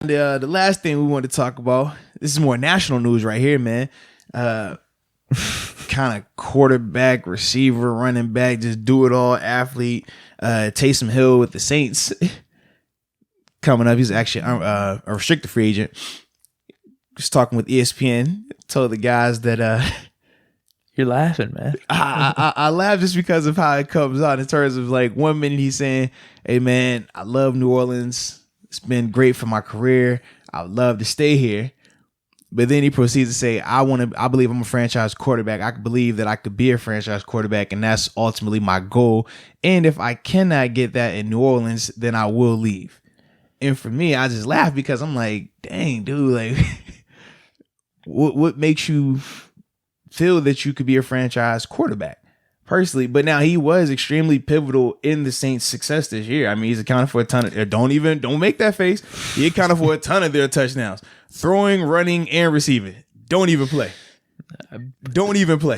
The last thing we want to talk about, this is more national news right here, man. Kind of quarterback, receiver, running back, just do it all athlete. Taysom Hill with the Saints coming up. He's actually a restricted free agent. Just talking with ESPN, told the guys that you're laughing, man. I laugh just because of how it comes out in terms of like 1 minute he's saying, "Hey man, I love New Orleans. It's been great for my career. I would love to stay here." But then he proceeds to say, I believe I'm a franchise quarterback. I believe that I could be a franchise quarterback, and that's ultimately my goal. And if I cannot get that in New Orleans, then I will leave. And for me, I just laugh because I'm like, dang, dude, like what makes you feel that you could be a franchise quarterback? Personally, but now he was extremely pivotal in the Saints' success this year. I mean, he's accounted for a ton of. Don't make that face. He accounted for a ton of their touchdowns, throwing, running, and receiving. Don't even play.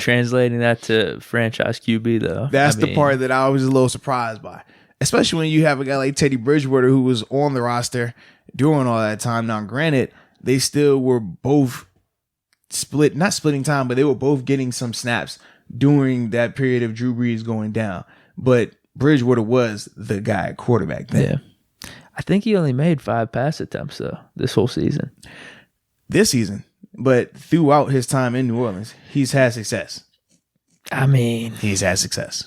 Translating that to franchise QB though, that's the part that I was a little surprised by, especially when you have a guy like Teddy Bridgewater who was on the roster during all that time. Now, granted, they still were both not splitting time, but they were both getting some snaps during that period of Drew Brees going down. But Bridgewater was the guy at quarterback then. Yeah. I think he only made 5 pass attempts though this whole season. This season. But throughout his time in New Orleans, he's had success. I mean, he's had success.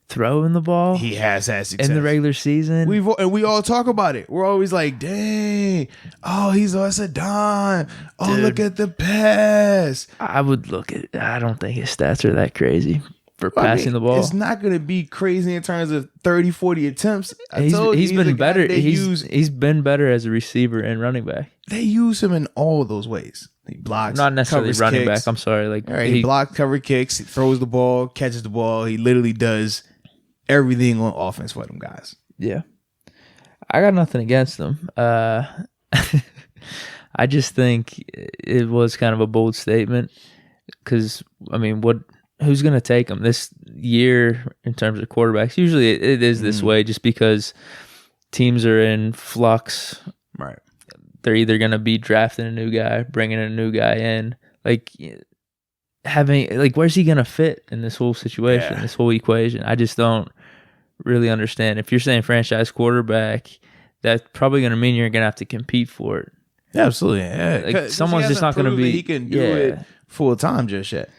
Throwing the ball. He has had success. In the regular season. We all talk about it. We're always like, dang, that's a dime. Oh, dude, look at the pass. I would look at I don't think his stats are that crazy for passing the ball. It's not going to be crazy in terms of 30, 40 attempts. He's been better. He's been better as a receiver and running back. They use him in all of those ways. He blocks, not necessarily running kicks. back. I'm sorry. He blocks, cover kicks, he throws the ball, catches the ball. He literally does everything on offense for them guys. Yeah. I got nothing against them. I just think it was kind of a bold statement because, I mean, who's going to take them this year in terms of quarterbacks? Usually it is this way just because teams are in flux. Right. They're either going to be drafting a new guy, bringing a new guy in. Where's he going to fit in this whole situation, this whole equation? I just don't really understand. If you're saying franchise quarterback, that's probably going to mean you're going to have to compete for it. Yeah, absolutely. Yeah. Someone's just not going to be. He can do it full time just yet.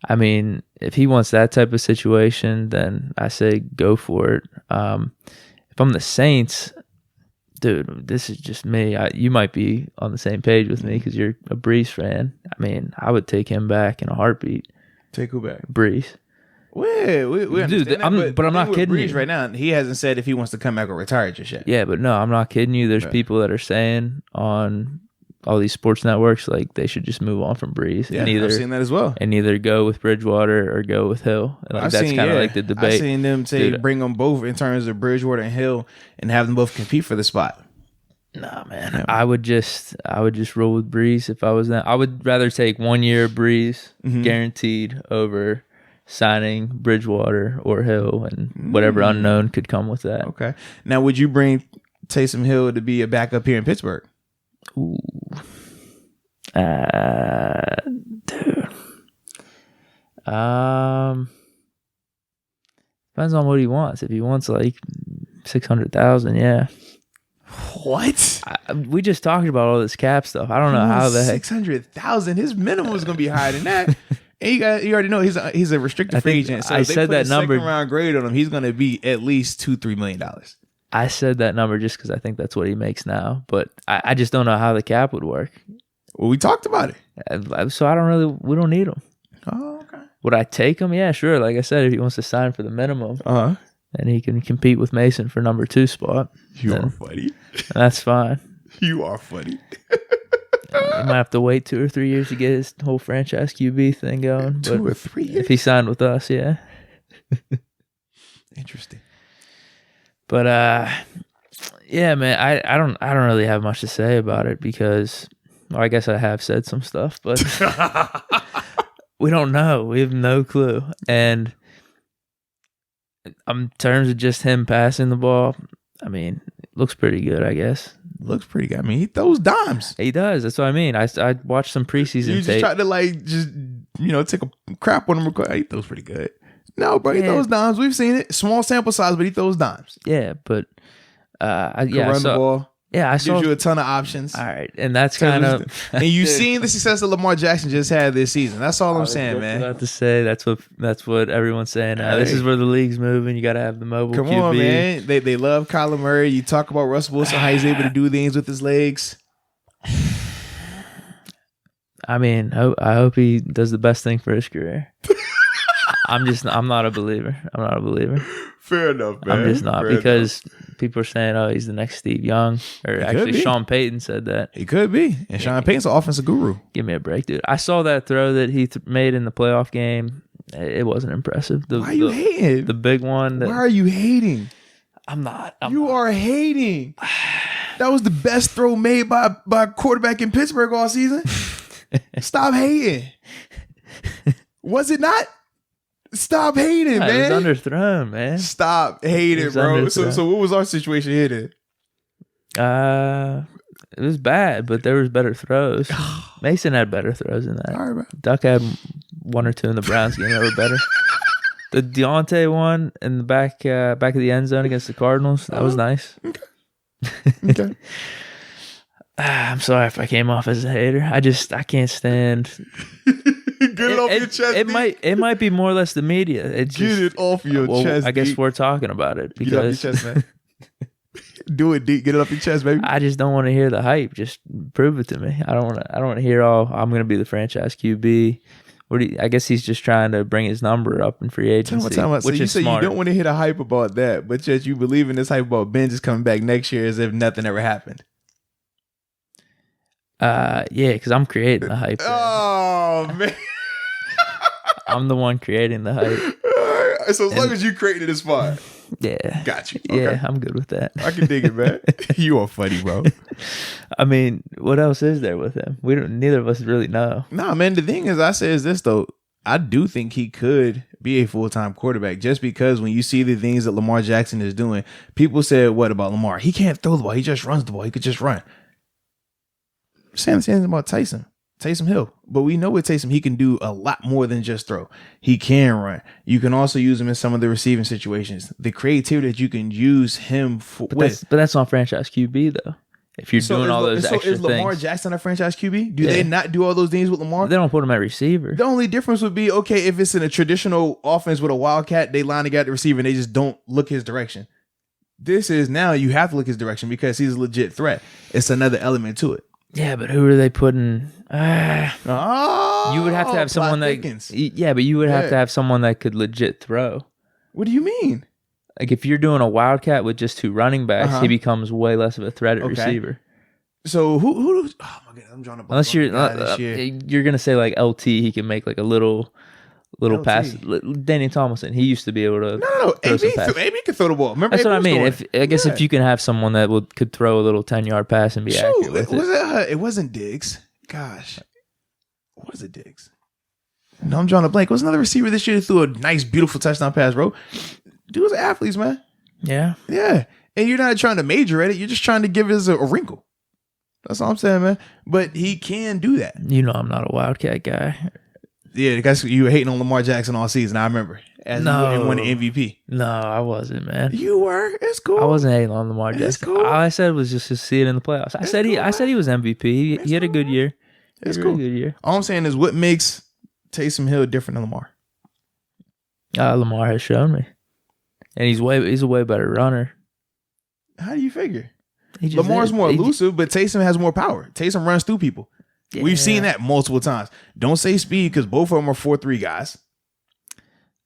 I mean, if he wants that type of situation, then I say go for it. If I'm the Saints, dude, this is just me. You might be on the same page with me because you're a Brees fan. I mean, I would take him back in a heartbeat. Take who back? Brees. We understand dude, that, but I'm not kidding Brees you. right now, he hasn't said if he wants to come back or retire just yet. Yeah, but no, I'm not kidding you. There's people that are saying on all these sports networks like they should just move on from Brees. Yeah, I've seen that as well. And either go with Bridgewater or go with Hill. That's kind of like the debate. I've seen them say bring them both in terms of Bridgewater and Hill and have them both compete for the spot. Nah, man. Yeah. I would just roll with Brees if I was that. I would rather take 1 year Brees guaranteed over signing Bridgewater or Hill and whatever unknown could come with that. Okay. Now, would you bring Taysom Hill to be a backup here in Pittsburgh? Ooh. Dude. Depends on what he wants. If he wants like 600,000, yeah. What? We just talked about all this cap stuff. I don't know how the heck 600,000. His minimum is going to be higher than that. And you already know he's a restricted free agent. So I said that number. Second round grade on him, he's going to be at least $2-3 million. I said that number just because I think that's what he makes now, but I just don't know how the cap would work. Well, we talked about it, so we don't need him. Oh, okay. Would I take him? Yeah, sure. Like I said, if he wants to sign for the minimum, and he can compete with Mason for number 2 spot. You are funny. That's fine. You are funny. He might have to wait 2 or 3 years to get his whole franchise QB thing going. 2 or 3 years? If he signed with us, yeah. Interesting. But yeah, man, I don't really have much to say about it because I guess I have said some stuff, but we don't know. We have no clue. And in terms of just him passing the ball, I mean, looks pretty good, I guess. Looks pretty good. I mean, he throws dimes. He does. That's what I mean. I watched some preseason You just tape. try to like just take a crap on him. He throws pretty good. No, bro, he throws dimes. We've seen it. Small sample size, but he throws dimes. Yeah, but Run the ball. Yeah, I saw. Gives you a ton of options. All right, and that's kind of. And you've seen the success that Lamar Jackson just had this season. That's all I'm saying, man. About to say that's what everyone's saying now. This is where the league's moving. You got to have the mobile. Come QB. on, man. They love Kyler Murray. You talk about Russell Wilson, how he's able to do things with his legs. I mean, I hope he does the best thing for his career. I'm not a believer. I'm not a believer. Fair enough, man. I'm just not because people are saying, "Oh, he's the next Steve Young," or actually, Sean Payton said that. He could be, and Sean Payton's an offensive guru. Give me a break, dude. I saw that throw that he made in the playoff game. It wasn't impressive. Why are you hating? The big one. Why are you hating? I'm not. You are hating. That was the best throw made by a quarterback in Pittsburgh all season. Stop hating. Was it not? Stop hating, man. It was underthrown, man. Stop hating, bro. So what was our situation here then? It was bad, but there was better throws. Mason had better throws than that. All right, bro. Duck had one or two in the Browns game that were better. The Deontay one in the back of the end zone against the Cardinals, that was nice. Okay. I'm sorry if I came off as a hater. I can't stand. Get it off your chest. It might be more or less the media. Get it off your chest. I guess we're talking about it because get it off your chest, man. Do it, Deke. Get it off your chest, baby. I just don't want to hear the hype. Just prove it to me. I don't want to hear I'm going to be the franchise QB. I guess he's just trying to bring his number up in free agency. So you say you don't want to hear the hype about that, but yet you believe in this hype about Ben just coming back next year as if nothing ever happened. Yeah, because I'm creating the hype. Oh man, I'm the one creating the hype. So as long as you created this spot, yeah, got you. Okay. Yeah, I'm good with that. I can dig it, man. You are funny, bro. I mean, what else is there with him? Neither of us really know. Nah, man. The thing is, I say is this though. I do think he could be a full-time quarterback just because when you see the things that Lamar Jackson is doing, people said, "What about Lamar? He can't throw the ball. He just runs the ball. He could just run." Same thing about Taysom Hill. But we know with Taysom, he can do a lot more than just throw. He can run. You can also use him in some of the receiving situations. The creativity that you can use him for. But that's not franchise QB, though. If you're doing all those extra things. Is Lamar Jackson a franchise QB? Do they not do all those things with Lamar? They don't put him at receiver. The only difference would be, okay, if it's in a traditional offense with a wildcat, they line together the receiver and they just don't look his direction. This is now you have to look his direction because he's a legit threat. It's another element to it. Yeah, but who are they putting? You would have to have someone Dickens. but you would have to have someone that could legit throw. What do you mean? Like if you're doing a wildcat with just two running backs, he becomes way less of a threat at receiver. So who? Oh my god, I'm drawing a blank. Unless you're gonna say like LT, he can make like a little pass. Danny Tomlinson, he used to be able to. No. AB can throw the ball. Remember, that's what I mean. If you can have someone that could throw a little 10-yard pass and be accurate with it. It wasn't Diggs. Gosh, what is it, Diggs? No, I'm drawing a blank. It was another receiver this year that threw a nice, beautiful touchdown pass, bro. Dudes are athletes, man. Yeah. And you're not trying to major at it. You're just trying to give us a wrinkle. That's all I'm saying, man. But he can do that. You know, I'm not a wildcat guy. Yeah, because you were hating on Lamar Jackson all season. I remember. He won the MVP. No, I wasn't, man. You were. It's cool. I wasn't hating on Lamar Jackson. Cool. All I said was just to see it in the playoffs. I said he was MVP. He had a good year. It's cool. Good year. All I'm saying is what makes Taysom Hill different than Lamar. Lamar has shown me, and he's a way better runner. How do you figure? Lamar's more elusive, but Taysom has more power. Taysom runs through people. Yeah. We've seen that multiple times. Don't say speed because both of them are 4.3 guys.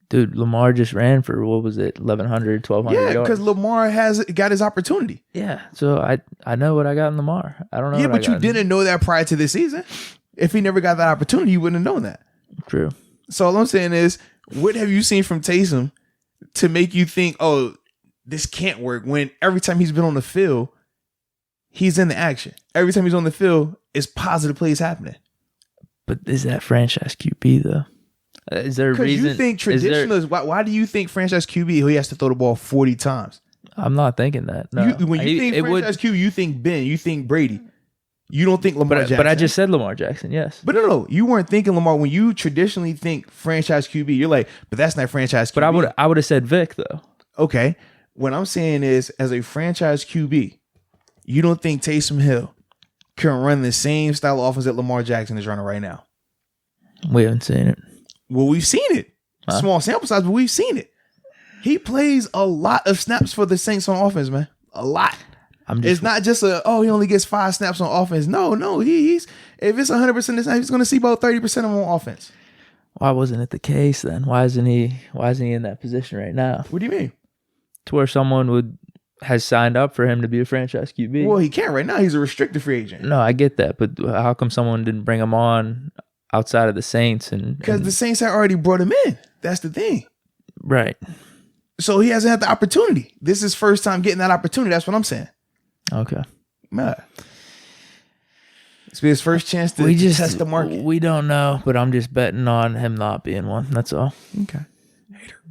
Dude, Lamar just ran for, what was it, 1,100, 1,200 yards? Yeah, because Lamar got his opportunity. Yeah, so I know what I got in Lamar. I don't know. Yeah, but you didn't know that prior to this season. If he never got that opportunity, you wouldn't have known that. True. So all I'm saying is, what have you seen from Taysom to make you think, oh, this can't work, when every time he's been on the field, he's in the action. Every time he's on the field, it's positive plays happening. But is that franchise QB, though? Is there a reason? Because you think traditional is, why do you think franchise QB, he has to throw the ball 40 times? I'm not thinking that. No. When you think franchise QB, you think Ben, you think Brady. You don't think Lamar Jackson. But I just said Lamar Jackson, yes. But no, you weren't thinking Lamar. When you traditionally think franchise QB, you're like, but that's not franchise QB. But I would have said Vic, though. Okay. What I'm saying is, as a franchise QB, you don't think Taysom Hill can run the same style of offense that Lamar Jackson is running right now? We haven't seen it. Well, we've seen it. Huh? Small sample size, but we've seen it. He plays a lot of snaps for the Saints on offense, man. A lot. It's not just he only gets 5 snaps on offense. No, he's if it's 100% this snap, he's going to see about 30% of them on offense. Why wasn't it the case then? Why isn't he in that position right now? What do you mean? To where someone has signed up for him to be a franchise QB. Well, he can't right now. He's a restricted free agent. No, I get that, but how come someone didn't bring him on outside of the Saints? Because the Saints had already brought him in. That's the thing. Right. So he hasn't had the opportunity. This is his first time getting that opportunity. That's what I'm saying. Okay. Man. It's his first chance to test the market. We don't know, but I'm just betting on him not being one. That's all. Okay. Hater.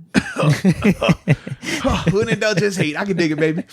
Who didn't just hate? I can dig it, baby.